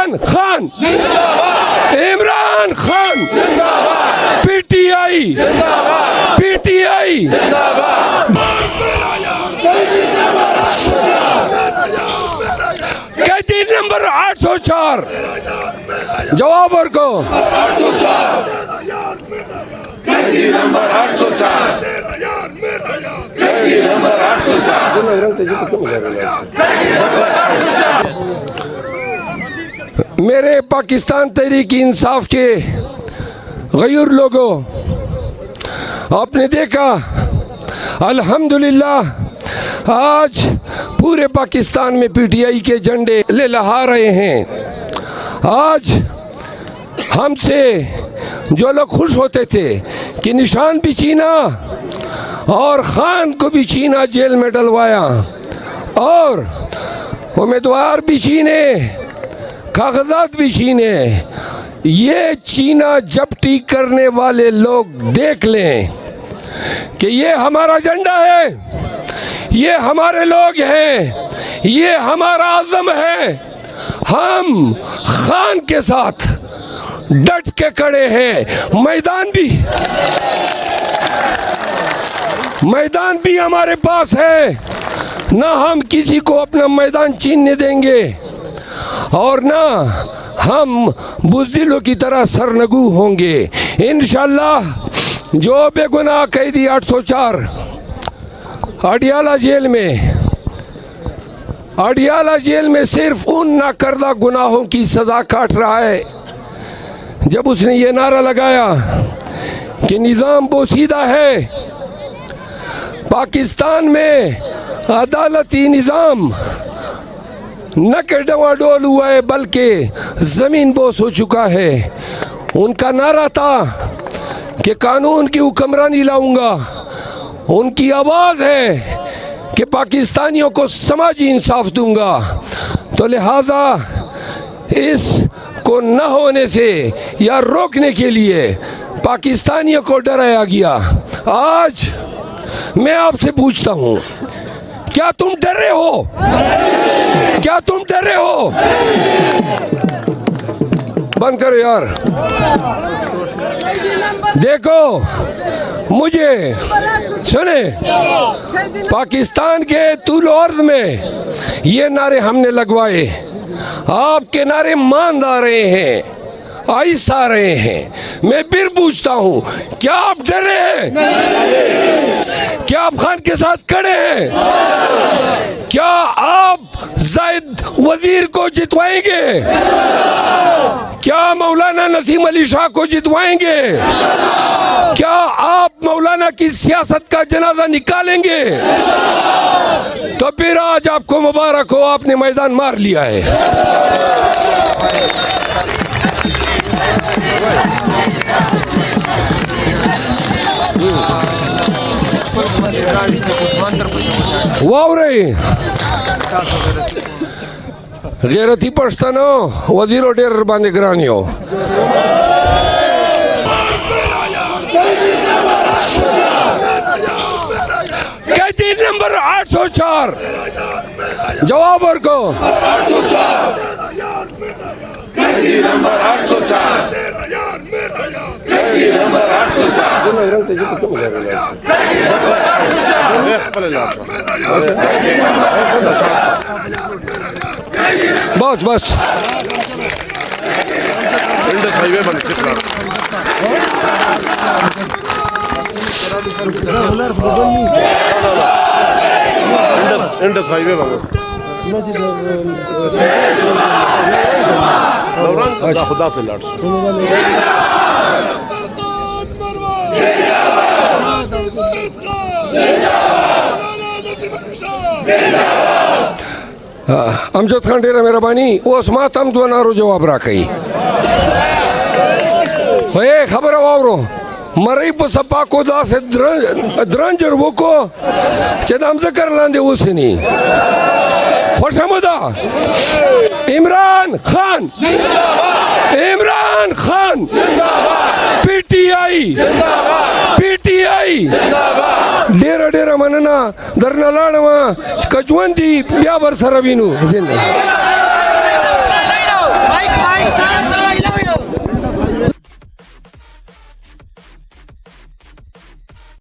Imran Khan Imran Khan PTI PTI कैदी number 804 जवाब और को कैदी नंबर 804 कैदी नंबर 804 मेरे पाकिस्तान तहरीक इंसाफ के गयूर लोगों, आपने देखा अल्हम्दुलिल्लाह आज पूरे पाकिस्तान में पीटीआई के झंडे लहरा रहे हैं। आज हमसे जो लोग खुश होते थे कि निशान भी छीना और खान को भी छीना, जेल में डलवाया और उम्मीदवार भी छीने, कागजात भी छीने, ये चीना जब्ती करने वाले लोग देख लें कि ये हमारा झंडा है, ये हमारे लोग हैं, ये हमारा आज़म है। हम खान के साथ डट के खड़े हैं। मैदान भी हमारे पास है, ना हम किसी को अपना मैदान छीनने देंगे और ना हम बुज़दिलों की तरह सरनगू होंगे। इंशाअल्लाह जो बेगुनाह कैदी 804 अडियाला जेल में सिर्फ उन नाकर्दा गुनाहों की सज़ा काट रहा है। जब उसने ये नारा लगाया कि निज़ाम बोसीदा है, पाकिस्तान में अदालती निज़ाम न के डवाडोल हुआ है बल्कि ज़मीन बोस हो चुका है। उनका नारा था कि कानून की हुक्मरानी लाऊंगा। उनकी आवाज़ है कि पाकिस्तानियों को समाजी इंसाफ दूंगा। तो लिहाजा इसको न होने से या रोकने के लिए पाकिस्तानियों को डराया गया। आज मैं आपसे पूछता हूँ, क्या तुम डरे हो? क्या तुम डरे हो? बंद करो यार। देखो मुझे सुने, पाकिस्तान के तूल अर्ज़ में ये नारे हमने लगवाए, आपके नारे मान आ रहे हैं, आइस आ रहे हैं। मैं फिर पूछता हूँ, क्या आप डरे हैं? क्या आप खान के साथ खड़े हैं? क्या आप जायद वजीर को जितवाएंगे? क्या मौलाना नसीम अली शाह को जितवाएंगे? क्या आप मौलाना की सियासत का जनाजा निकालेंगे? तो फिर आज आपको मुबारक हो, आपने मैदान मार लिया है। वाह रे गैरती पछतानो वजीरो डेर बांधे ग्रानियो। कैदी नंबर 804 जवाब और को कैदी नंबर 804 कैदी नंबर 804 बस बस खुदा से लड़ अमजद खान डेरा मेहरबानी ओस मातम दो नारो जवाब राखई हे खबर वावरो मरई पर सपा को दा से द्रंजर वो को चदाम से कर लांदे उसनी खुशमदा इमरान खान पीटीआई डेरा डेरा मनना धरना लाड़वा कचवंती ब्यावर सरवीनु